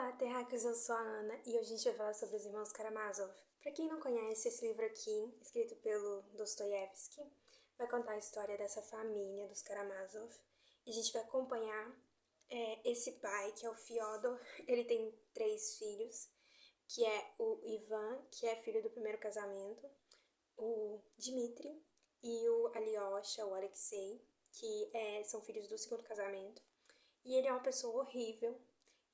Olá, terráqueos, eu sou a Ana e hoje a gente vai falar sobre os irmãos Karamazov. Para quem não conhece, esse livro aqui, escrito pelo Dostoiévski, vai contar a história dessa família dos Karamazov. E a gente vai acompanhar esse pai, que é o Fyodor. Ele tem 3 filhos, que é o Ivan, que é filho do primeiro casamento, o Dmitri e o Alyosha, o Alexei, que são filhos do segundo casamento. E ele é uma pessoa horrível.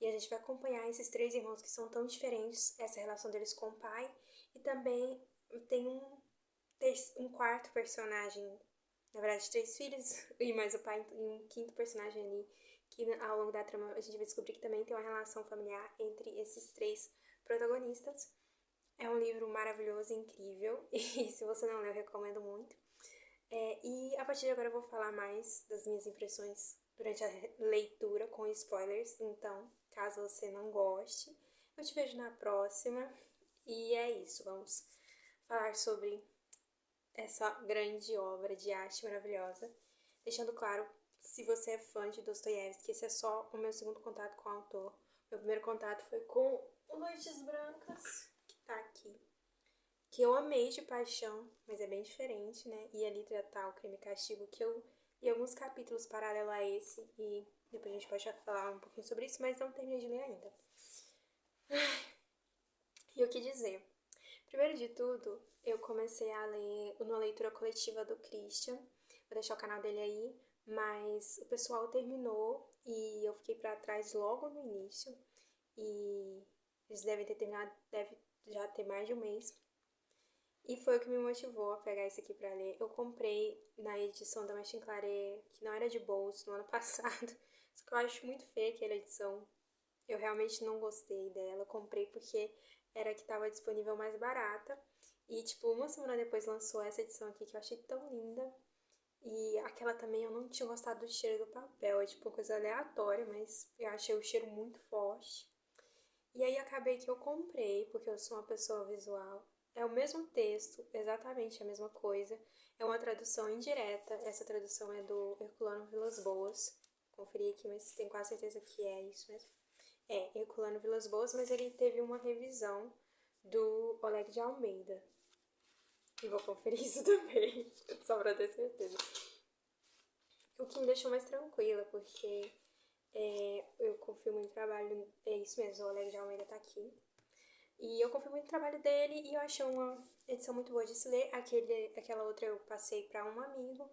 E a gente vai acompanhar esses 3 irmãos que são tão diferentes, essa relação deles com o pai. E também tem um quarto personagem, na verdade 3 filhos, e mais o pai, e um quinto personagem ali, que ao longo da trama a gente vai descobrir que também tem uma relação familiar entre esses 3 protagonistas. É um livro maravilhoso, incrível, e se você não leu, eu recomendo muito. E a partir de agora eu vou falar mais das minhas impressões durante a leitura com spoilers, então, caso você não goste, eu te vejo na próxima. E é isso, vamos falar sobre essa grande obra de arte maravilhosa. Deixando claro, se você é fã de Dostoiévski, esse é só o meu segundo contato com o autor. Meu primeiro contato foi com o Noites Brancas, que tá aqui, que eu amei de paixão, mas é bem diferente, né? E ali tratar o Crime e Castigo, que eu li alguns capítulos paralelo a esse, e depois a gente pode falar um pouquinho sobre isso, mas não terminei de ler ainda. E o que dizer? Primeiro de tudo, eu comecei a ler numa leitura coletiva do Christian, vou deixar o canal dele aí, mas o pessoal terminou e eu fiquei pra trás logo no início, e eles devem ter terminado, deve já ter mais de um mês. E foi o que me motivou a pegar esse aqui pra ler. Eu comprei na edição da Machin Claret, que não era de bolso, no ano passado. Só que eu acho muito feia aquela edição. Eu realmente não gostei dela. Eu comprei porque era a que estava disponível mais barata. E, tipo, uma semana depois lançou essa edição aqui que eu achei tão linda. E aquela também eu não tinha gostado do cheiro do papel. É tipo uma coisa aleatória, mas eu achei o cheiro muito forte. E aí acabei que eu comprei, porque eu sou uma pessoa visual. É o mesmo texto, exatamente a mesma coisa. É uma tradução indireta. Essa tradução é do Herculano Vilas Boas. Conferi aqui, mas tenho quase certeza que é isso mesmo. É, Herculano Vilas Boas, mas ele teve uma revisão do Oleg de Almeida. E vou conferir isso também, só pra ter certeza. O que me deixou mais tranquila, porque eu confio muito no trabalho. É isso mesmo, o Oleg de Almeida tá aqui. E eu confio muito no trabalho dele e eu achei uma edição muito boa de se ler. Aquela outra eu passei para um amigo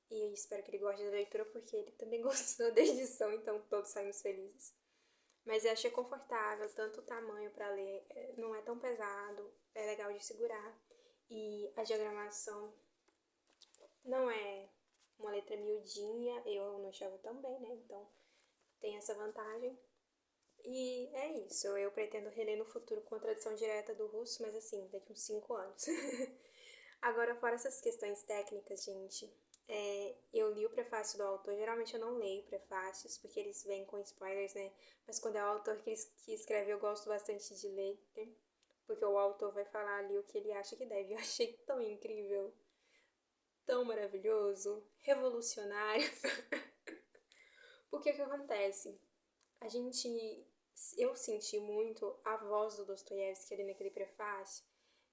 e espero que ele goste da leitura porque ele também gostou da edição, então todos saímos felizes. Mas eu achei confortável, tanto o tamanho para ler, não é tão pesado, é legal de segurar. E a diagramação não é uma letra miudinha, eu não enxergo tão bem, né? Então tem essa vantagem. E é isso, eu pretendo reler no futuro com a tradução direta do russo, mas assim, daqui uns 5 anos. Agora, fora essas questões técnicas, gente, eu li o prefácio do autor, geralmente eu não leio prefácios, porque eles vêm com spoilers, né? Mas quando é o autor que escreve, eu gosto bastante de ler, né? Porque o autor vai falar ali o que ele acha que deve. Eu achei tão incrível, tão maravilhoso, revolucionário. Porque o que acontece? A gente, eu senti muito a voz do Dostoiévski ali naquele prefácio.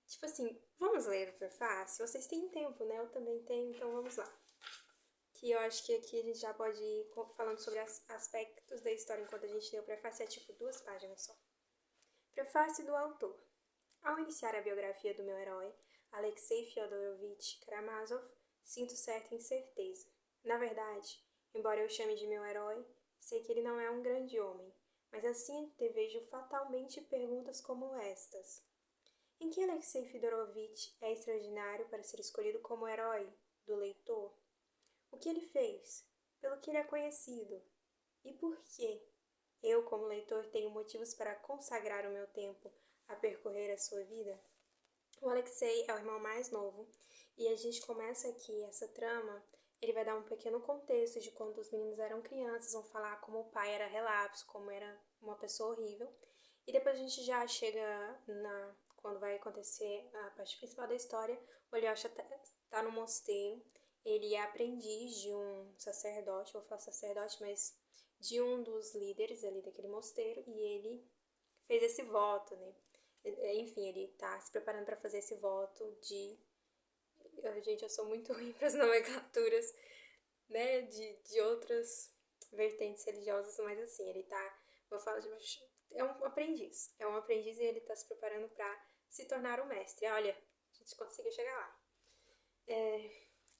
Tipo assim, vamos ler o prefácio? Vocês têm tempo, né? Eu também tenho, então vamos lá. Que eu acho que aqui a gente já pode ir falando sobre aspectos da história enquanto a gente lê o prefácio. É tipo 2 páginas só. Prefácio do autor. Ao iniciar a biografia do meu herói, Alexei Fyodorovich Karamazov, sinto certa incerteza. Na verdade, embora eu chame de meu herói, sei que ele não é um grande homem, mas assim antevejo fatalmente perguntas como estas. Em que Alexei Fyodorovich é extraordinário para ser escolhido como herói do leitor? O que ele fez? Pelo que ele é conhecido? E por quê? Eu, como leitor, tenho motivos para consagrar o meu tempo a percorrer a sua vida? O Alexei é o irmão mais novo e a gente começa aqui essa trama. Ele vai dar um pequeno contexto de quando os meninos eram crianças, vão falar como o pai era relapso, como era uma pessoa horrível. E depois a gente já chega quando vai acontecer a parte principal da história. O Alyosha tá no mosteiro, ele é aprendiz de um sacerdote, vou falar sacerdote, mas de um dos líderes ali daquele mosteiro, e ele fez esse voto, né? Enfim, ele tá se preparando para fazer esse voto de... Gente, eu sou muito ruim para as nomenclaturas, né? De outras vertentes religiosas, mas assim, ele tá... Vou falar de... É um aprendiz. É um aprendiz e ele tá se preparando para se tornar um mestre. Olha, a gente conseguiu chegar lá.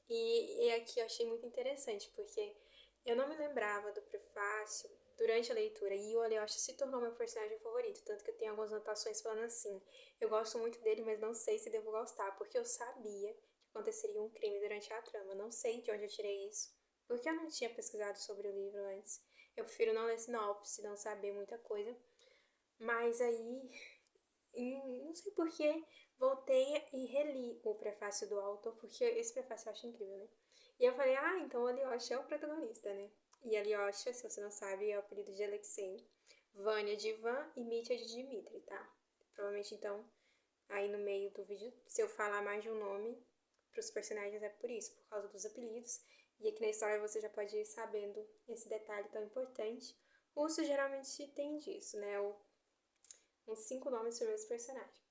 E aqui eu achei muito interessante, porque eu não me lembrava do prefácio durante a leitura, e o Alyosha se tornou meu personagem favorito, tanto que eu tenho algumas anotações falando assim, eu gosto muito dele, mas não sei se devo gostar, porque eu sabia que aconteceria um crime durante a trama, não sei de onde eu tirei isso, porque eu não tinha pesquisado sobre o livro antes, eu prefiro não ler sinopse, não saber muita coisa, mas aí não sei porquê, voltei e reli o prefácio do autor, porque esse prefácio eu acho incrível, né? E eu falei, então o Alyosha é o protagonista, né? E Alyosha, se você não sabe, é o apelido de Alexei, Vânia de Ivan e Mitya de Dmitri, tá? Provavelmente, então, aí no meio do vídeo, se eu falar mais de um nome pros personagens, é por isso, por causa dos apelidos. E aqui na história você já pode ir sabendo esse detalhe tão importante. O Urso geralmente tem disso, né? Uns 5 nomes sobre esse personagem.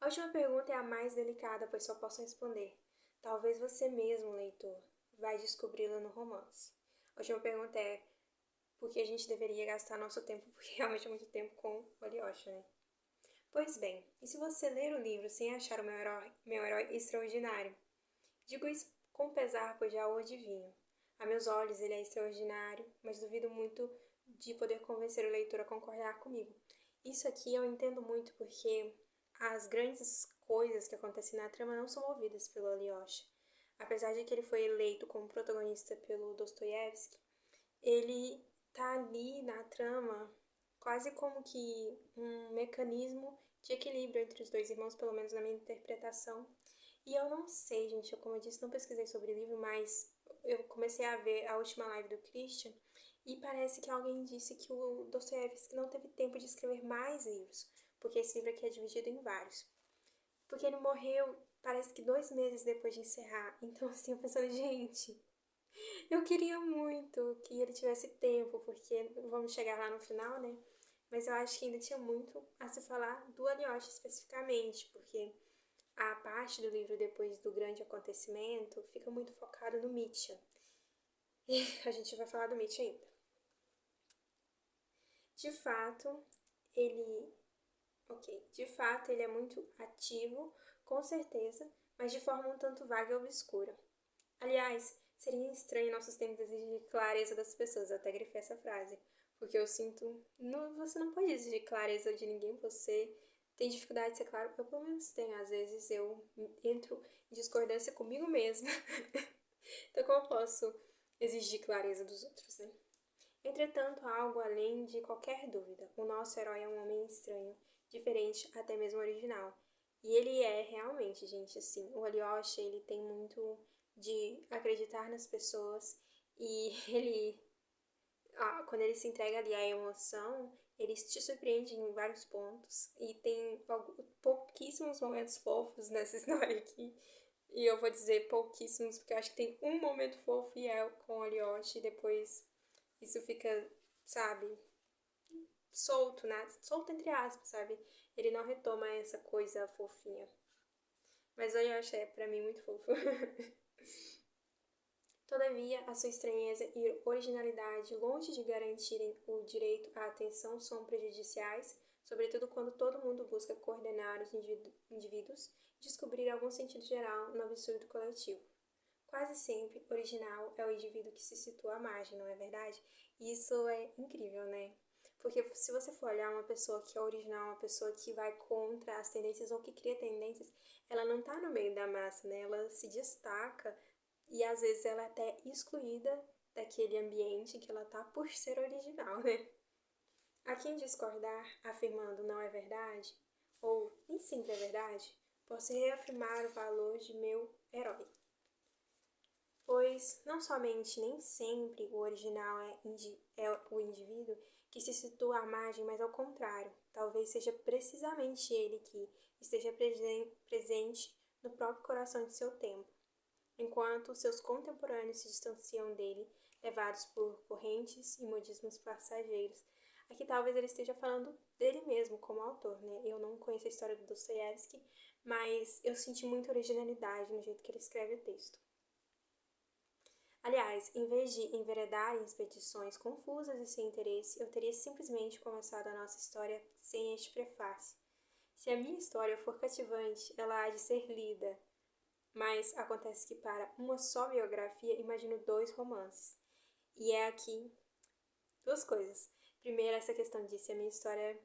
A última pergunta é a mais delicada, pois só posso responder. Talvez você mesmo, leitor, vai descobri-la no romance. A última pergunta é por que a gente deveria gastar nosso tempo, porque realmente é muito tempo, com o Alyosha, né? Pois bem, e se você ler o livro sem achar o meu herói extraordinário? Digo isso com pesar, pois já o adivinho. A meus olhos ele é extraordinário, mas duvido muito de poder convencer o leitor a concordar comigo. Isso aqui eu entendo muito porque as grandes coisas que acontecem na trama não são movidas pelo Alyosha. Apesar de que ele foi eleito como protagonista pelo Dostoiévski, ele tá ali na trama quase como que um mecanismo de equilíbrio entre os dois irmãos, pelo menos na minha interpretação. E eu não sei, gente, como eu disse, não pesquisei sobre o livro, mas eu comecei a ver a última live do Christian e parece que alguém disse que o Dostoiévski não teve tempo de escrever mais livros, porque esse livro aqui é dividido em vários. Porque ele morreu, parece que 2 meses depois de encerrar. Então, assim, eu pensando, gente, eu queria muito que ele tivesse tempo, porque vamos chegar lá no final, né? Mas eu acho que ainda tinha muito a se falar do Alyosha especificamente, porque a parte do livro depois do grande acontecimento fica muito focado no Mitya. E a gente vai falar do Mitya ainda. De fato, ele... de fato ele é muito ativo, com certeza, mas de forma um tanto vaga e obscura. Aliás, seria estranho em nossos tempos exigir clareza das pessoas, eu até grifei essa frase, porque eu sinto, você não pode exigir clareza de ninguém, você tem dificuldade de ser claro, eu pelo menos tenho, às vezes eu entro em discordância comigo mesma, então como eu posso exigir clareza dos outros, né? Entretanto, há algo além de qualquer dúvida, o nosso herói é um homem estranho, diferente, até mesmo original, e ele é realmente, gente, assim, o Alyosha, ele tem muito de acreditar nas pessoas e ele, quando ele se entrega ali à emoção, ele te surpreende em vários pontos e tem pouquíssimos momentos fofos nessa história aqui. E eu vou dizer pouquíssimos porque eu acho que tem um momento fofo e é com o Alyosha e depois isso fica, sabe, solto, né? Solto entre aspas, sabe? Ele não retoma essa coisa fofinha. Mas o Alyosha é pra mim muito fofo. Todavia, a sua estranheza e originalidade, longe de garantirem o direito à atenção, são prejudiciais, sobretudo quando todo mundo busca coordenar os indivíduos e descobrir algum sentido geral no absurdo coletivo. Quase sempre, original é o indivíduo que se situa à margem, não é verdade? E isso é incrível, né? Porque se você for olhar uma pessoa que é original, uma pessoa que vai contra as tendências ou que cria tendências, ela não tá no meio da massa, né? Ela se destaca e às vezes ela é até excluída daquele ambiente que ela tá por ser original, né? A quem discordar, afirmando não é verdade, ou nem sempre é verdade, posso reafirmar o valor de meu herói. Pois não somente nem sempre o original é o indivíduo que se situa à margem, mas ao contrário, talvez seja precisamente ele que esteja presente no próprio coração de seu tempo. Enquanto seus contemporâneos se distanciam dele, levados por correntes e modismos passageiros. Aqui talvez ele esteja falando dele mesmo como autor, né? Eu não conheço a história do Dostoiévski, mas eu senti muita originalidade no jeito que ele escreve o texto. Aliás, em vez de enveredar em expedições confusas e sem interesse, eu teria simplesmente começado a nossa história sem este prefácio. Se a minha história for cativante, ela há de ser lida. Mas acontece que para uma só biografia, imagino 2 romances. E é aqui 2 coisas. Primeiro, essa questão de se a minha história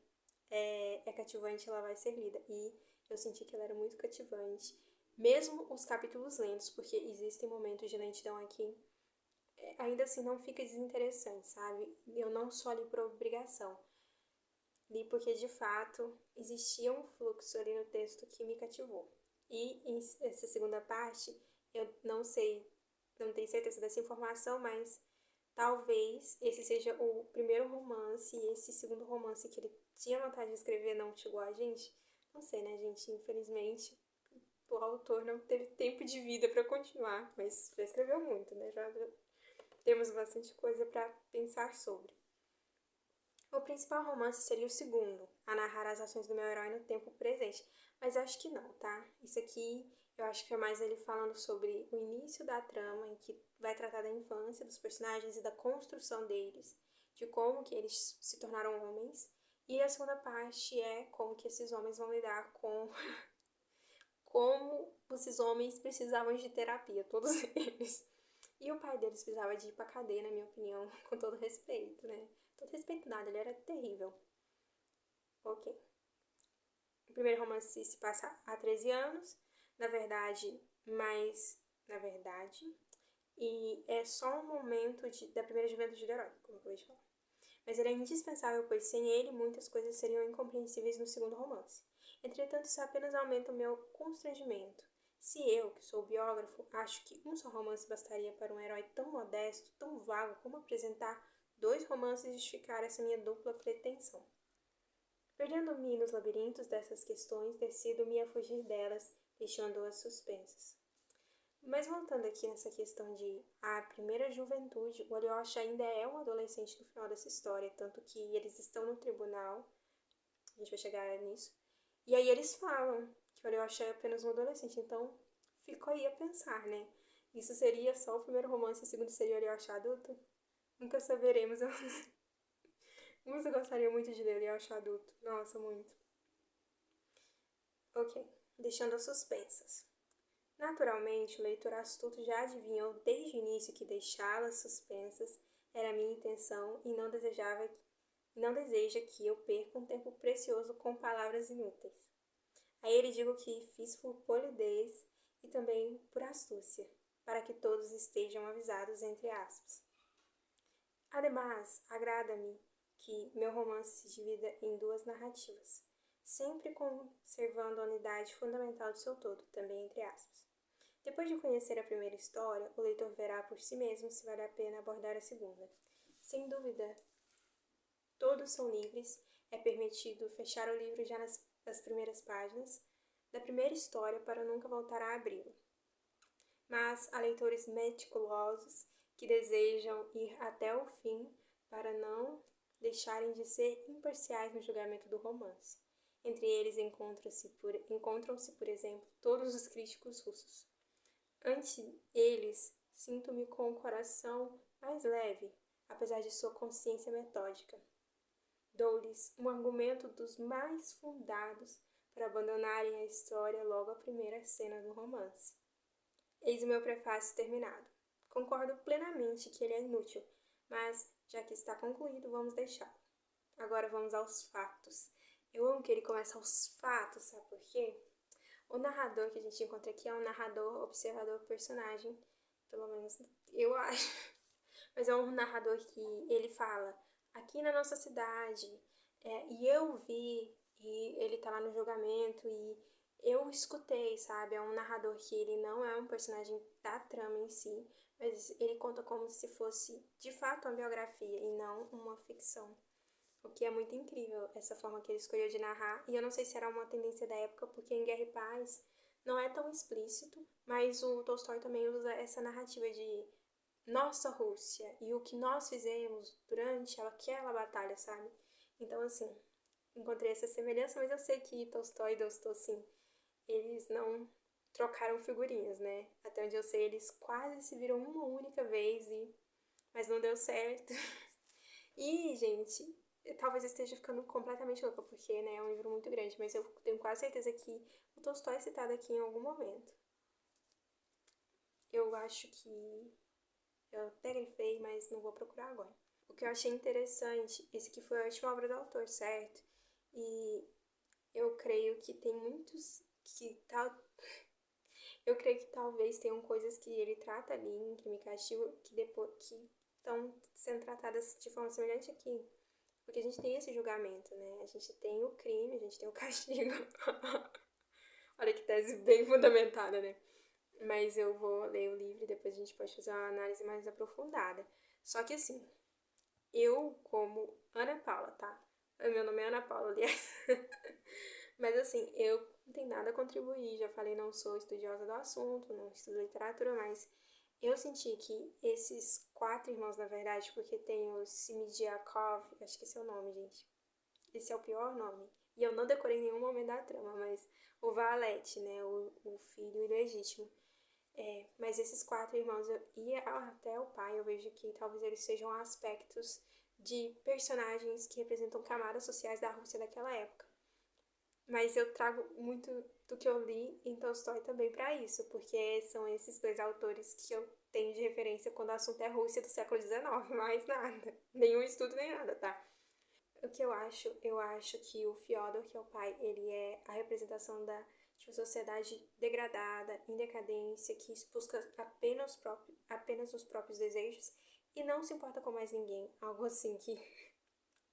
é cativante, ela vai ser lida. E eu senti que ela era muito cativante. Mesmo os capítulos lentos, porque existem momentos de lentidão aqui, ainda assim não fica desinteressante, sabe? Eu não só li por obrigação. Li porque, de fato, existia um fluxo ali no texto que me cativou. E essa segunda parte, eu não sei, não tenho certeza dessa informação, mas talvez esse seja o primeiro romance e esse segundo romance que ele tinha vontade de escrever não chegou a gente. Não sei, né, gente? Infelizmente, o autor não teve tempo de vida para continuar, mas já escreveu muito, né? Já temos bastante coisa para pensar sobre. O principal romance seria o segundo, a narrar as ações do meu herói no tempo presente. Mas acho que não, tá? Isso aqui eu acho que é mais ele falando sobre o início da trama, em que vai tratar da infância dos personagens e da construção deles, de como que eles se tornaram homens. E a segunda parte é como que esses homens vão lidar com como esses homens precisavam de terapia, todos eles. E o pai deles precisava de ir pra cadeia, na minha opinião, com todo respeito, né? Todo respeito nada, ele era terrível. Ok. O primeiro romance se passa há 13 anos, na verdade, e é só um momento da primeira juventude do herói, como eu acabei de falar. Mas ele é indispensável, pois sem ele muitas coisas seriam incompreensíveis no segundo romance. Entretanto, isso apenas aumenta o meu constrangimento. Se eu, que sou biógrafo, acho que um só romance bastaria para um herói tão modesto, tão vago, como apresentar 2 romances e justificar essa minha dupla pretensão. Perdendo-me nos labirintos dessas questões, decido-me a fugir delas, deixando-as suspensas. Mas voltando aqui nessa questão de a primeira juventude, o Alyosha ainda é um adolescente no final dessa história, tanto que eles estão no tribunal, a gente vai chegar nisso, e aí eles falam que o Alyosha é apenas um adolescente, então fico aí a pensar, né? Isso seria só o primeiro romance, o segundo seria o Alyosha adulto? Nunca saberemos. Mas eu gostaria muito de ler Alyosha adulto, nossa, muito. Ok, deixando as suspensas. Naturalmente, o leitor astuto já adivinhou desde o início que deixá-las suspensas era a minha intenção e não deseja que eu perca um tempo precioso com palavras inúteis. A ele digo que fiz por polidez e também por astúcia, para que todos estejam avisados entre aspas. Ademais, agrada-me que meu romance se divida em 2 narrativas, sempre conservando a unidade fundamental do seu todo, também entre aspas. Depois de conhecer a primeira história, o leitor verá por si mesmo se vale a pena abordar a segunda. Sem dúvida, todos são livres, é permitido fechar o livro já nas primeiras páginas da primeira história para nunca voltar a abri-lo. Mas há leitores meticulosos que desejam ir até o fim para não deixarem de ser imparciais no julgamento do romance. Entre eles encontram-se, por exemplo, todos os críticos russos. Ante eles, sinto-me com o coração mais leve, apesar de sua consciência metódica. Dou-lhes um argumento dos mais fundados para abandonarem a história logo à primeira cena do romance. Eis o meu prefácio terminado. Concordo plenamente que ele é inútil, mas, já que está concluído, vamos deixá-lo. Agora vamos aos fatos. Eu amo que ele começa aos fatos, sabe por quê? O narrador que a gente encontra aqui é um narrador, observador, personagem, pelo menos eu acho. Mas é um narrador que ele fala, aqui na nossa cidade, e eu vi, e ele tá lá no julgamento, e eu escutei, sabe? É um narrador que ele não é um personagem da trama em si, mas ele conta como se fosse, de fato, uma biografia e não uma ficção. O que é muito incrível, essa forma que ele escolheu de narrar. E eu não sei se era uma tendência da época, porque em Guerra e Paz não é tão explícito, mas o Tolstói também usa essa narrativa de nossa Rússia e o que nós fizemos durante aquela batalha, sabe? Então, assim, encontrei essa semelhança, mas eu sei que Tolstói e Dostoiévski, eles não trocaram figurinhas, né? Até onde eu sei, eles quase se viram uma única vez, mas não deu certo. E, gente, talvez eu esteja ficando completamente louca, porque, né, é um livro muito grande, mas eu tenho quase certeza que o Tolstói é citado aqui em algum momento. Eu acho que eu até grifei, mas não vou procurar agora. O que eu achei interessante, esse aqui foi a última obra do autor, certo? E eu creio que tem muitos que tal. Eu creio que talvez tenham coisas que ele trata ali em Crime e Castigo que depois que estão sendo tratadas de forma semelhante aqui. Porque a gente tem esse julgamento, né? A gente tem o crime, a gente tem o castigo. Olha que tese bem fundamentada, né? Mas eu vou ler o livro e depois a gente pode fazer uma análise mais aprofundada. Só que assim, eu como Ana Paula, tá? Meu nome é Ana Paula, aliás. Mas assim, eu não tenho nada a contribuir. Já falei, não sou estudiosa do assunto, não estudo literatura, mas eu senti que esses 4 irmãos, na verdade, porque tem o Simidiakov, acho que esse é o nome, gente. Esse é o pior nome. E eu não decorei em nenhum momento da trama, mas o Valete, né, o filho ilegítimo. Mas esses 4 irmãos, e até o pai, eu vejo que talvez eles sejam aspectos de personagens que representam camadas sociais da Rússia daquela época. Mas eu trago muito do que eu li em Tolstói também para isso, porque são esses 2 autores que eu tenho de referência quando o assunto é Rússia do século XIX, mais nada. Nenhum estudo nem nada, tá? O que eu acho que o Fyodor, que é o pai, ele é a representação de uma sociedade degradada, em decadência, que busca apenas os próprios desejos e não se importa com mais ninguém. Algo assim que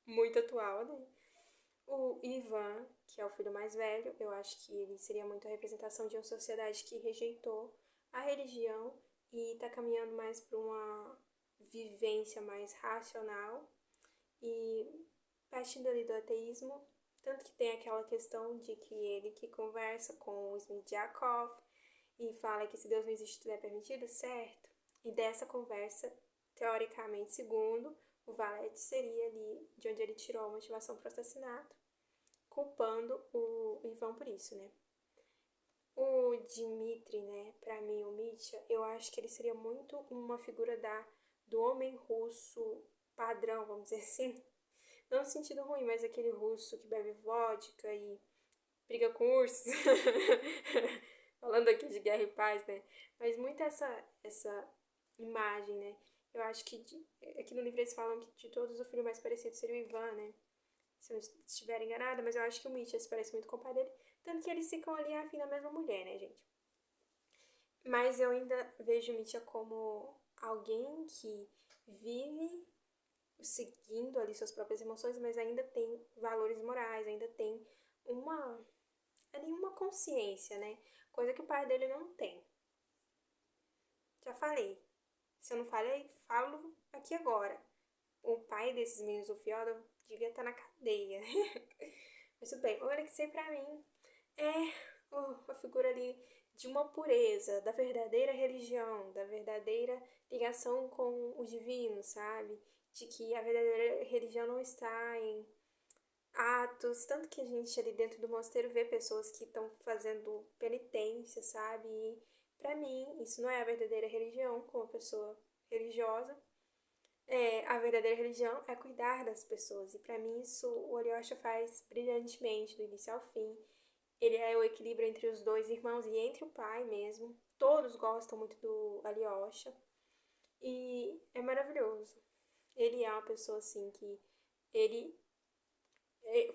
muito atual, né? O Ivan, que é o filho mais velho, eu acho que ele seria muito a representação de uma sociedade que rejeitou a religião e está caminhando mais para uma vivência mais racional e partindo ali do ateísmo, tanto que tem aquela questão de que ele que conversa com o Smidyakov e fala que se Deus não existe, tudo é permitido, certo? E dessa conversa, teoricamente, segundo o Valete, seria ali de onde ele tirou a motivação para o assassinato, culpando o Ivan por isso, né? O Dmitri, né, pra mim, o Mitya, eu acho que ele seria muito uma figura do homem russo padrão, vamos dizer assim. Não no sentido ruim, mas aquele russo que bebe vodka e briga com ursos. Falando aqui de guerra e paz, né? Mas muito essa imagem, né? Eu acho que aqui no livro eles falam que de todos o filho mais parecido seria o Ivan, né? Se eu não estiver enganada, mas eu acho que o Mitya se parece muito com o pai dele. Tanto que eles ficam ali afim da mesma mulher, né, gente? Mas eu ainda vejo o Mitya como alguém que vive seguindo ali suas próprias emoções, mas ainda tem valores morais, ainda tem uma ali uma consciência, né? Coisa que o pai dele não tem. Já falei. Se eu não falei, falo aqui agora. O pai desses meninos, o Fyodor, devia estar na cadeia. Mas tudo bem. O Alexei, pra mim, é a figura ali de uma pureza, da verdadeira religião, da verdadeira ligação com o divino, sabe? De que a verdadeira religião não está em atos, tanto que a gente ali dentro do mosteiro vê pessoas que estão fazendo penitência, sabe? E pra mim, isso não é a verdadeira religião, como pessoa religiosa. A verdadeira religião é cuidar das pessoas, e pra mim isso o Alyosha faz brilhantemente, do início ao fim. Ele é o equilíbrio entre os 2 irmãos e entre o pai mesmo. Todos gostam muito do Alyosha e é maravilhoso. Ele é uma pessoa assim que ele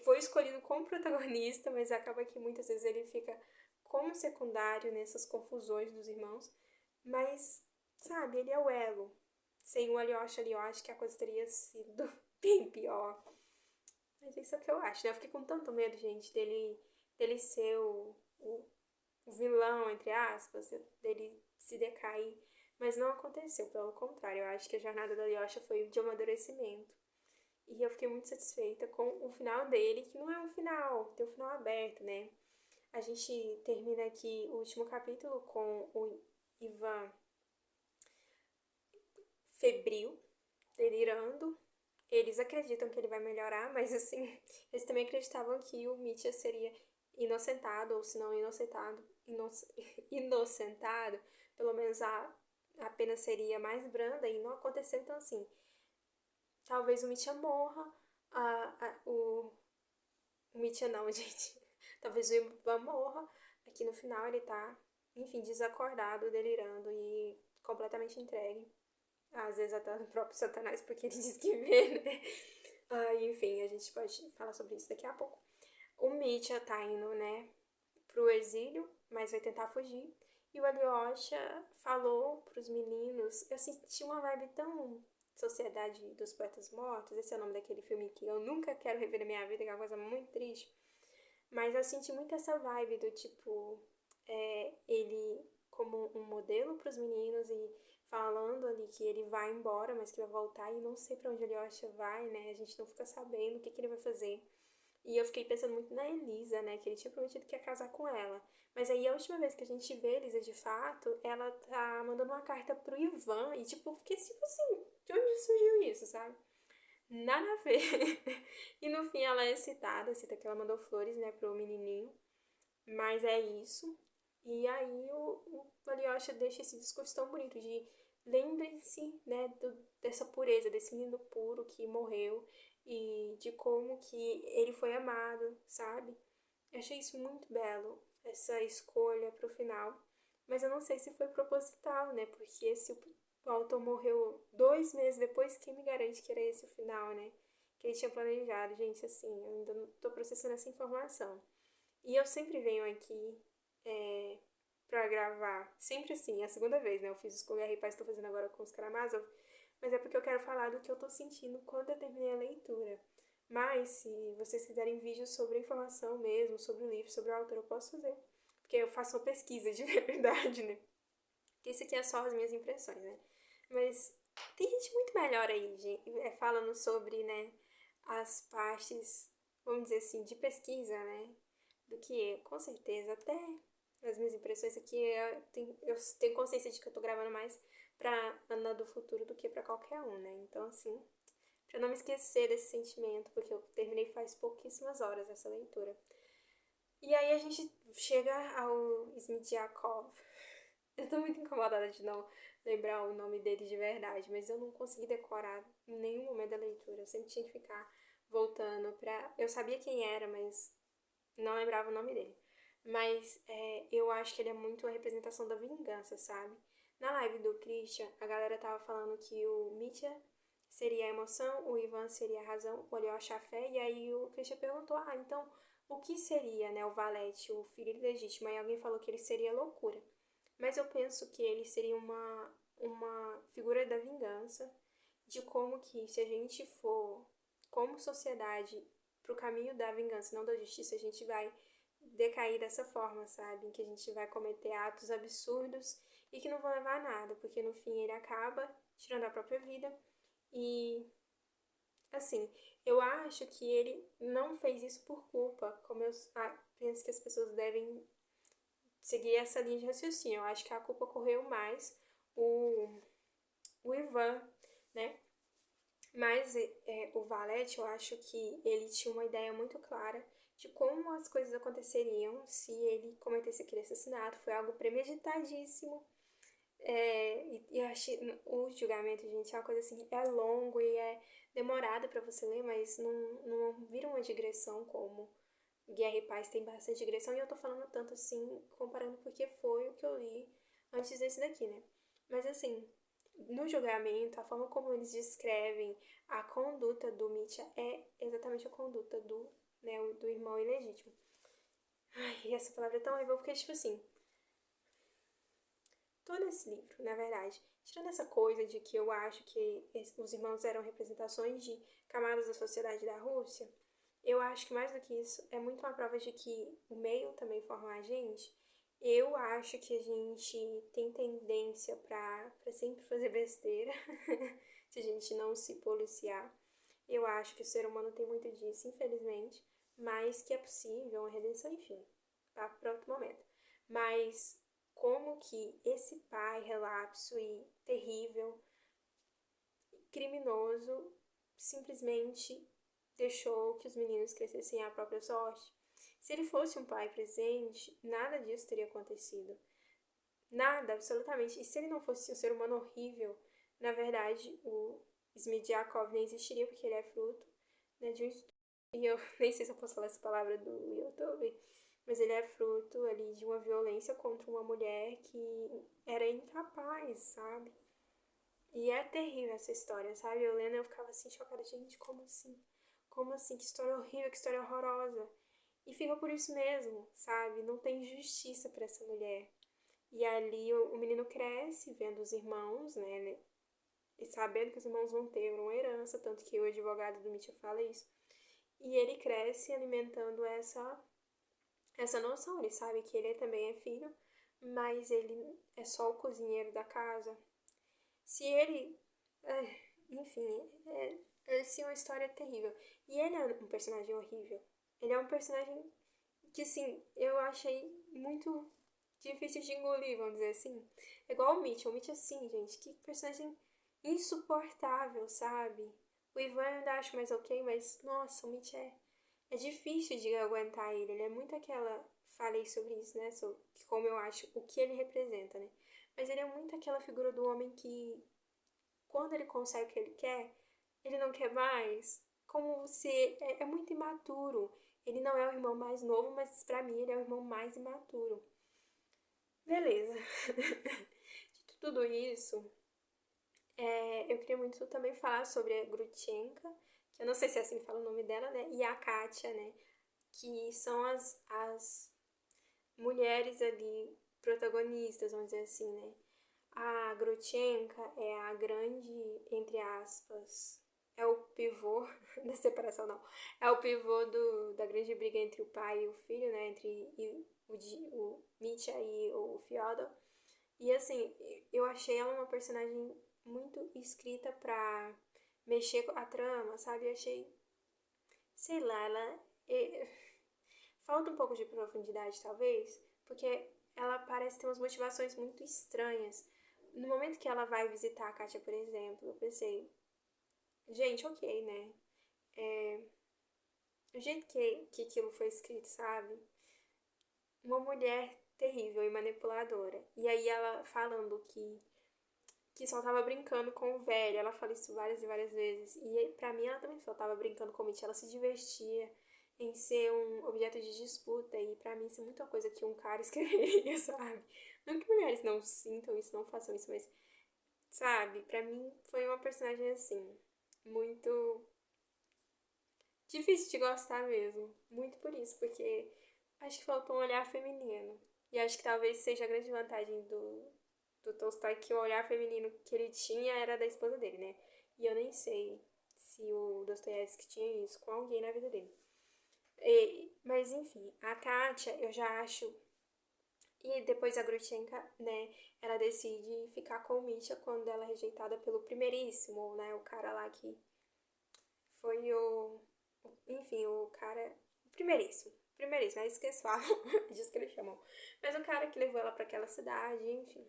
foi escolhido como protagonista, mas acaba que muitas vezes ele fica como secundário nessas confusões dos irmãos. Mas, sabe, ele é o elo. Sem o Alyosha ali, eu acho que a coisa teria sido bem pior. Mas isso é o que eu acho, né? Eu fiquei com tanto medo, gente, dele ser o vilão, entre aspas, dele se decair. Mas não aconteceu, pelo contrário. Eu acho que a jornada do Alyosha foi de amadurecimento. E eu fiquei muito satisfeita com o final dele, que não é um final, tem um final aberto, né? A gente termina aqui o último capítulo com o Ivan febril, delirando, eles acreditam que ele vai melhorar, mas assim, eles também acreditavam que o Mitya seria inocentado, ou se não inocentado, inocentado, pelo menos a pena seria mais branda e não aconteceu. Então, assim, talvez o Mitya morra, o Mitya não, gente, talvez o Ivan morra, aqui no final ele tá, enfim, desacordado, delirando e completamente entregue. Às vezes até o próprio Satanás, porque ele diz que vê, né? Enfim, a gente pode falar sobre isso daqui a pouco. O Mitya tá indo, né, pro exílio, mas vai tentar fugir. E o Alyosha falou pros meninos, eu senti uma vibe tão Sociedade dos Poetas Mortos, esse é o nome daquele filme que eu nunca quero rever na minha vida, que é uma coisa muito triste. Mas eu senti muito essa vibe do tipo, ele como um modelo pros meninos e falando ali que ele vai embora, mas que vai voltar e não sei pra onde ele acha vai, né? A gente não fica sabendo o que que ele vai fazer. E eu fiquei pensando muito na Elisa, né? Que ele tinha prometido que ia casar com ela. Mas aí a última vez que a gente vê a Elisa de fato, ela tá mandando uma carta pro Ivan. E tipo, eu fiquei tipo assim, de onde surgiu isso, sabe? Nada a ver. E no fim ela é citada, cita que ela mandou flores, né, pro menininho. Mas é isso. E aí o Alyosha deixa esse discurso tão bonito de lembrem-se, né, dessa pureza, desse menino puro que morreu e de como que ele foi amado, sabe? Eu achei isso muito belo, essa escolha pro final. Mas eu não sei se foi proposital, né? Porque se o autor morreu 2 meses depois, quem me garante que era esse o final, né? Que ele tinha planejado. Gente, assim, eu ainda não tô processando essa informação. E eu sempre venho aqui pra gravar, sempre assim, é a segunda vez, né? Eu fiz isso com o Guerra e Paz, tô fazendo agora com os Karamazov, mas é porque eu quero falar do que eu tô sentindo quando eu terminei a leitura. Mas, se vocês quiserem vídeos sobre a informação mesmo, sobre o livro, sobre o autor, eu posso fazer. Porque eu faço uma pesquisa de verdade, né? Porque isso aqui é só as minhas impressões, né? Mas tem gente muito melhor aí, gente, falando sobre, né, as partes, vamos dizer assim, de pesquisa, né? Do que eu, com certeza. Até as minhas impressões aqui, eu tenho consciência de que eu tô gravando mais pra Ana do Futuro do que pra qualquer um, né? Então, assim, pra não me esquecer desse sentimento, porque eu terminei faz pouquíssimas horas essa leitura. E aí a gente chega ao Smidyakov. Eu tô muito incomodada de não lembrar o nome dele de verdade, mas eu não consegui decorar em nenhum momento da leitura. Eu sempre tinha que ficar voltando pra. Eu sabia quem era, mas não lembrava o nome dele. Mas eu acho que ele é muito a representação da vingança, sabe? Na live do Christian, a galera tava falando que o Mitya seria a emoção, o Ivan seria a razão, o Alyosha a fé, e aí o Christian perguntou, então, o que seria, né, o Valete, o filho ilegítimo? Aí alguém falou que ele seria loucura. Mas eu penso que ele seria uma figura da vingança, de como que se a gente for, como sociedade, pro caminho da vingança, não da justiça, a gente vai decair dessa forma, sabe? Em que a gente vai cometer atos absurdos e que não vão levar a nada, porque no fim ele acaba tirando a própria vida e, assim, eu acho que ele não fez isso por culpa, como eu penso que as pessoas devem seguir essa linha de raciocínio. Eu acho que a culpa correu mais o, o Ivan, né? Mas o Valete, eu acho que ele tinha uma ideia muito clara de como as coisas aconteceriam se ele cometesse aquele assassinato. Foi algo premeditadíssimo. E eu achei o julgamento, gente, é uma coisa assim, é longo e é demorado pra você ler, mas não vira uma digressão como Guerra e Paz tem bastante digressão. E eu tô falando tanto assim, comparando porque foi o que eu li antes desse daqui, né? Mas assim, no julgamento, a forma como eles descrevem a conduta do Mitya é exatamente a conduta do irmão ilegítimo. Ai, e essa palavra é tão horrível porque, tipo assim, todo esse livro, na verdade, tirando essa coisa de que eu acho que os irmãos eram representações de camadas da sociedade da Rússia, eu acho que mais do que isso, é muito uma prova de que o meio também forma a gente. Eu acho que a gente tem tendência pra sempre fazer besteira, se a gente não se policiar. Eu acho que o ser humano tem muito disso, infelizmente, mas que é possível uma redenção, enfim, tá? Para outro momento. Mas como que esse pai relapso e terrível, criminoso, simplesmente deixou que os meninos crescessem à própria sorte. Se ele fosse um pai presente, nada disso teria acontecido. Nada, absolutamente. E se ele não fosse um ser humano horrível, na verdade, o Smidyakov nem existiria, porque ele é fruto, né, de um estudo. E eu nem sei se eu posso falar essa palavra do YouTube, mas ele é fruto ali de uma violência contra uma mulher que era incapaz, sabe? E é terrível essa história, sabe? Eu lendo, eu ficava assim, chocada. Gente, como assim? Como assim? Que história horrível, que história horrorosa. E fica por isso mesmo, sabe? Não tem justiça para essa mulher. E ali o menino cresce vendo os irmãos, né? E sabendo que os irmãos vão ter uma herança, tanto que o advogado do Mitchell fala isso. E ele cresce alimentando essa noção. Ele sabe que ele também é filho, mas ele é só o cozinheiro da casa. Se ele. Enfim, é uma história terrível. E ele é um personagem horrível. Ele é um personagem que, assim, eu achei muito difícil de engolir, vamos dizer assim. É igual o Mitch. O Mitch, assim, gente, que personagem insuportável, sabe? O Ivan eu ainda acho mais ok, mas, nossa, o Mitch é difícil de aguentar ele. Ele é muito aquela. Falei sobre isso, né? Sobre como eu acho, o que ele representa, né? Mas ele é muito aquela figura do homem que, quando ele consegue o que ele quer, ele não quer mais. Como se. É muito imaturo. Ele não é o irmão mais novo, mas pra mim ele é o irmão mais imaturo. Beleza. De tudo isso, eu queria muito também falar sobre a Grutchenka, que eu não sei se é assim que fala o nome dela, né? E a Kátia, né? Que são as mulheres ali protagonistas, vamos dizer assim, né? A Grutchenka é a grande, entre aspas, é o pivô da separação, não. É o pivô da grande briga entre o pai e o filho, né? Entre o Mitya e o Fyodor. E assim, eu achei ela uma personagem muito escrita pra mexer com a trama, sabe? Eu achei, sei lá, falta um pouco de profundidade, talvez, porque ela parece ter umas motivações muito estranhas. No momento que ela vai visitar a Kátia, por exemplo, eu pensei, gente, ok, né? É, o jeito que aquilo foi escrito, sabe? Uma mulher terrível e manipuladora. E aí ela falando que só tava brincando com o velho. Ela fala isso várias e várias vezes. E pra mim ela também só tava brincando com o Mitch. Ela se divertia em ser um objeto de disputa. E pra mim isso é muita coisa que um cara escreveria, sabe? Não que mulheres não sintam isso, não façam isso, mas, sabe? Pra mim foi uma personagem assim, muito difícil de gostar mesmo. Muito por isso, porque acho que faltou um olhar feminino. E acho que talvez seja a grande vantagem do Tolstói, que o olhar feminino que ele tinha era da esposa dele, né? E eu nem sei se o Dostoiévski tinha isso com alguém na vida dele. Mas enfim, a Kátia, eu já acho. E depois a Grutchenka, né? Ela decide ficar com o Misha quando ela é rejeitada pelo primeiríssimo, né? O cara lá que foi enfim, o cara. O primeiríssimo. Primeiríssimo, é isso que eles falam. Diz que eles chamam. Mas o cara que levou ela pra aquela cidade, enfim.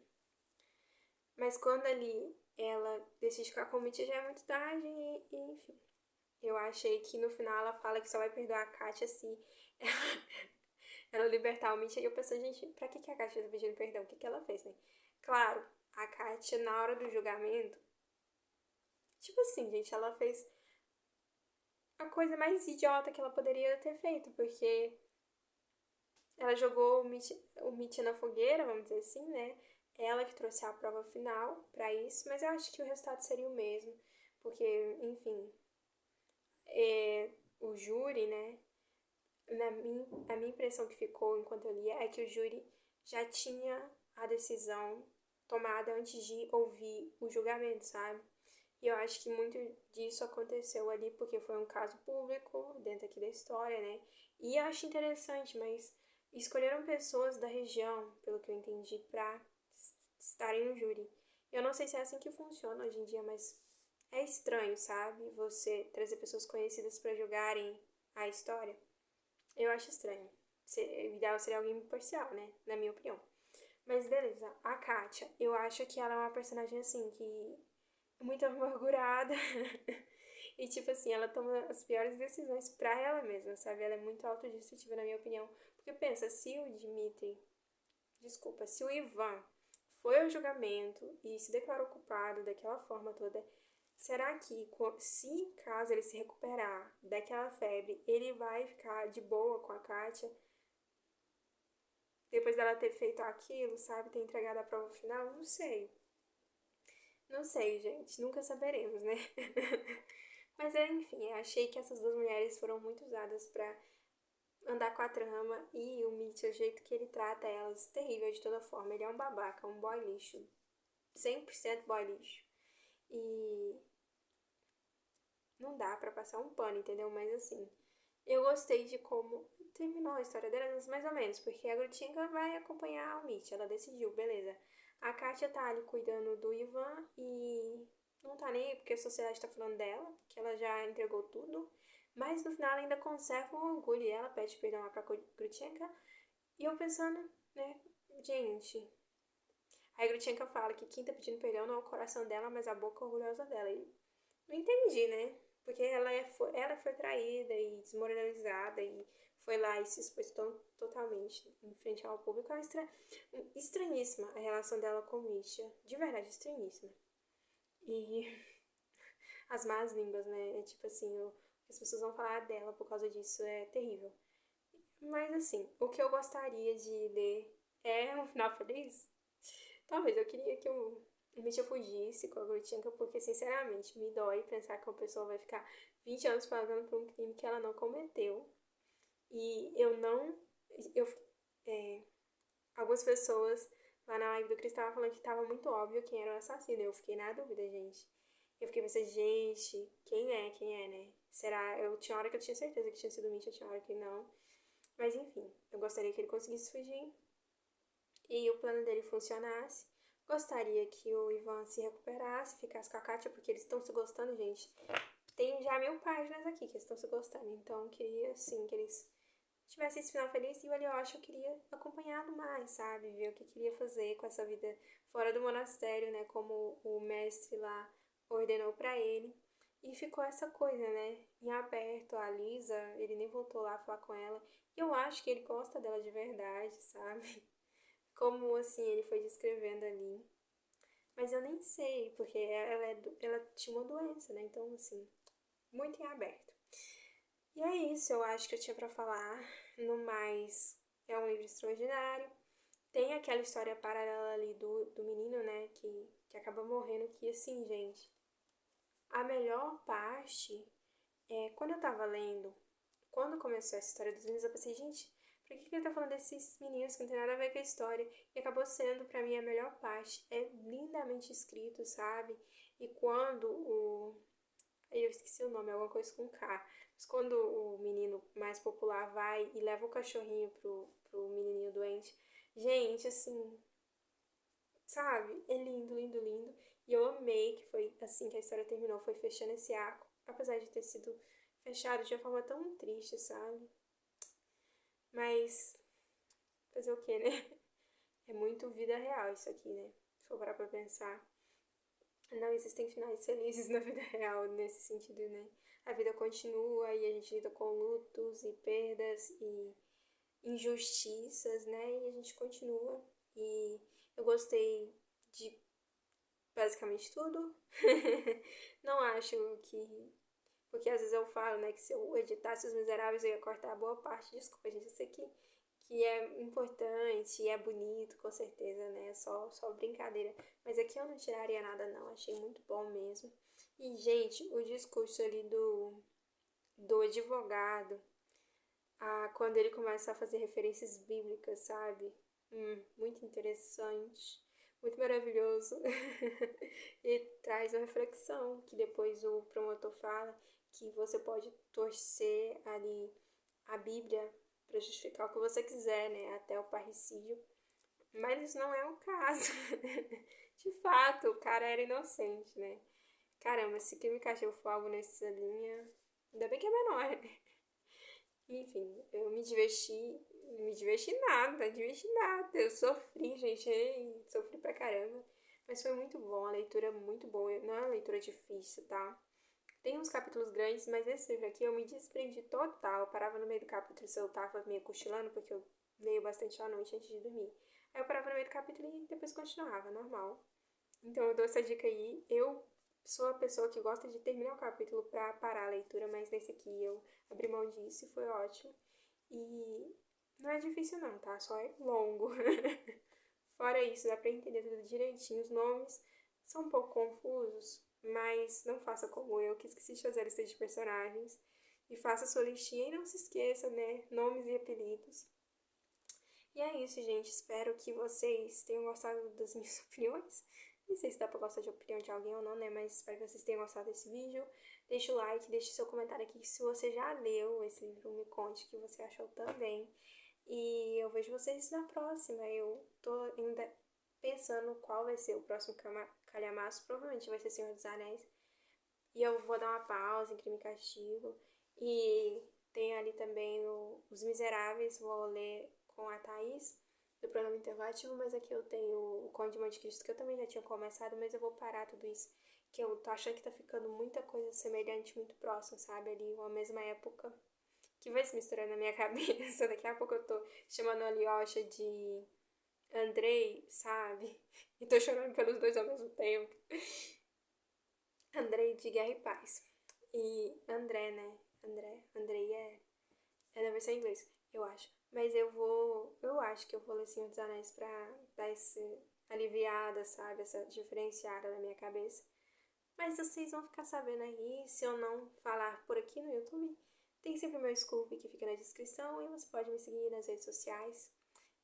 Mas quando ali ela decide ficar com o Mitch já é muito tarde enfim. Eu achei que no final ela fala que só vai perdoar a Kátia se ela libertar o Mitch. E eu pensei, gente, pra que a Kátia tá pedindo perdão? O que ela fez, né? Claro, a Kátia, na hora do julgamento, tipo assim, gente, ela fez a coisa mais idiota que ela poderia ter feito, porque ela jogou o Mitch na fogueira, vamos dizer assim, né? Ela que trouxe a prova final pra isso, mas eu acho que o resultado seria o mesmo, porque, enfim, o júri, né? A minha impressão que ficou enquanto eu lia é que o júri já tinha a decisão tomada antes de ouvir o julgamento, sabe? E eu acho que muito disso aconteceu ali porque foi um caso público dentro aqui da história, né? E eu acho interessante, mas escolheram pessoas da região, pelo que eu entendi, pra estarem no júri. Eu não sei se é assim que funciona hoje em dia, mas é estranho, sabe? Você trazer pessoas conhecidas pra julgarem a história. Eu acho estranho. O ideal seria alguém imparcial, né? Na minha opinião. Mas beleza, a Kátia, eu acho que ela é uma personagem assim que é muito amargurada. E, tipo assim, ela toma as piores decisões pra ela mesma, sabe? Ela é muito autodestrutiva, na minha opinião. Porque pensa, se o Dmitry, desculpa, se o Ivan foi ao julgamento e se declarou culpado daquela forma toda, será que, se caso ele se recuperar daquela febre, ele vai ficar de boa com a Kátia? Depois dela ter feito aquilo, sabe? Ter entregado a prova final? Não sei. Não sei, gente. Nunca saberemos, né? Mas enfim, eu achei que essas duas mulheres foram muito usadas pra andar com a trama e o Mitch, o jeito que ele trata elas, terrível de toda forma. Ele é um babaca, um boy lixo. 100% boy lixo. E não dá pra passar um pano, entendeu? Mas assim, eu gostei de como terminou a história delas, mais ou menos, porque a Grutinka vai acompanhar o Mitch, ela decidiu, beleza. A Kátia tá ali cuidando do Ivan e não tá nem aí porque a sociedade tá falando dela, que ela já entregou tudo. Mas no final ela ainda conserva um orgulho e ela pede perdão lá pra Grutchenka. E eu pensando, né, gente. Aí a Grutchenka fala que quem tá pedindo perdão não é o coração dela, mas a boca orgulhosa dela. E não entendi, né? Porque ela foi traída e desmoralizada e foi lá e se expôs totalmente em frente ao público. É estranhíssima a relação dela com Misha. De verdade, estranhíssima. E as más línguas, né? É tipo assim, as pessoas vão falar dela por causa disso é terrível. Mas assim, o que eu gostaria de ler é um final feliz? Talvez eu queria que o Misha fugisse com a Glutinka, porque sinceramente me dói pensar que uma pessoa vai ficar 20 anos pagando por um crime que ela não cometeu. E eu não. Eu, é, algumas pessoas lá na live do Cris estavam falando que estava muito óbvio quem era o assassino. Eu fiquei na dúvida, gente. Eu fiquei pensando, gente, quem é, né? Será? Eu tinha hora que eu tinha certeza que tinha sido o Misha, tinha hora que não. Mas enfim, eu gostaria que ele conseguisse fugir e o plano dele funcionasse. Gostaria que o Ivan se recuperasse, ficasse com a Kátia, porque eles estão se gostando, gente. Tem já 1000 páginas aqui que eles estão se gostando, então eu queria, sim, que eles tivessem esse final feliz e o Alyosha queria acompanhado mais, sabe? Ver o que queria fazer com essa vida fora do monastério, né? Como o mestre lá ordenou pra ele. E ficou essa coisa, né? Em aberto, a Lisa, ele nem voltou lá falar com ela. E eu acho que ele gosta dela de verdade, sabe? Como assim ele foi descrevendo ali. Mas eu nem sei, porque ela tinha uma doença, né? Então, assim, muito em aberto. E é isso, eu acho que eu tinha pra falar. No mais, é um livro extraordinário. Tem aquela história paralela ali do menino, né? Que acaba morrendo, que assim, gente. A melhor parte é quando eu tava lendo, quando começou essa história dos meninos, eu pensei, gente, por que ele tá falando desses meninos que não tem nada a ver com a história? E acabou sendo, pra mim, a melhor parte. É lindamente escrito, sabe? E quando o. Eu esqueci o nome, alguma coisa com K. Mas quando o menino mais popular vai e leva o cachorrinho pro menininho doente, gente, assim, sabe? É lindo, lindo, lindo. E eu amei que foi assim que a história terminou, foi fechando esse arco, apesar de ter sido fechado de uma forma tão triste, sabe? Mas fazer o quê, né? É muito vida real isso aqui, né? Se for parar pra pensar. Não existem finais felizes na vida real, nesse sentido, né? A vida continua e a gente lida com lutos e perdas e injustiças, né? E a gente continua. E eu gostei de basicamente tudo. Não acho que. Porque às vezes eu falo, né, que se eu editasse Os Miseráveis eu ia cortar boa parte. Desculpa, gente, eu sei que é importante e é bonito, com certeza, né? É só brincadeira. Mas aqui eu não tiraria nada, não. Achei muito bom mesmo. E, gente, o discurso ali do advogado, quando ele começa a fazer referências bíblicas, sabe? Muito interessante, muito maravilhoso. E traz uma reflexão que depois o promotor fala que você pode torcer ali a Bíblia para justificar o que você quiser, né? Até o parricídio. Mas isso não é o caso. De fato, o cara era inocente, né? Caramba, se crime e castigo for algo nessa linha, ainda bem que é menor, né? Enfim, eu me diverti nada. Eu sofri, gente, sofri pra caramba. Mas foi muito bom, a leitura é muito boa. Não é uma leitura difícil, tá? Tem uns capítulos grandes, mas esse livro aqui eu me desprendi total. Eu parava no meio do capítulo se eu tava meio cochilando, porque eu leio bastante à noite antes de dormir. Aí eu parava no meio do capítulo e depois continuava, normal. Então eu dou essa dica aí. Eu sou a pessoa que gosta de terminar o capítulo pra parar a leitura, mas nesse aqui eu abri mão disso e foi ótimo. E não é difícil não, tá? Só é longo. Fora isso, dá pra entender tudo direitinho. Os nomes são um pouco confusos, mas não faça como eu, que esqueci de fazer a lista de personagens. E faça sua listinha e não se esqueça, né? Nomes e apelidos. E é isso, gente. Espero que vocês tenham gostado das minhas opiniões. Não sei se dá pra gostar de opinião de alguém ou não, né? Mas espero que vocês tenham gostado desse vídeo. Deixa o like, deixe seu comentário aqui se você já leu esse livro. Me conte o que você achou também. E eu vejo vocês na próxima. Eu tô ainda pensando qual vai ser o próximo calhamaço. Provavelmente vai ser Senhor dos Anéis. E eu vou dar uma pausa em Crime e Castigo. E tem ali também Os Miseráveis. Vou ler com a Thaís, do pronome interrogativo. Mas aqui eu tenho o Conde de Monte Cristo, que eu também já tinha começado. Mas eu vou parar tudo isso, que eu tô achando que tá ficando muita coisa semelhante, muito próximo, sabe? Ali, uma mesma época, que vai se misturando na minha cabeça. Daqui a pouco eu tô chamando a Alyosha de Andrei, sabe? E tô chorando pelos dois ao mesmo tempo. Andrei de Guerra e Paz. E André, né? Andrei é da versão em inglês, eu acho. Mas eu acho que eu vou ler Senhor dos Anéis pra dar essa aliviada, sabe? Essa diferenciada na minha cabeça. Mas vocês vão ficar sabendo aí, se eu não falar por aqui no YouTube. Tem sempre o meu Scoop que fica na descrição e você pode me seguir nas redes sociais.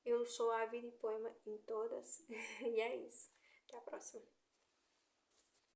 Eu sou a Vida e Poema em todas. E é isso. Até a próxima.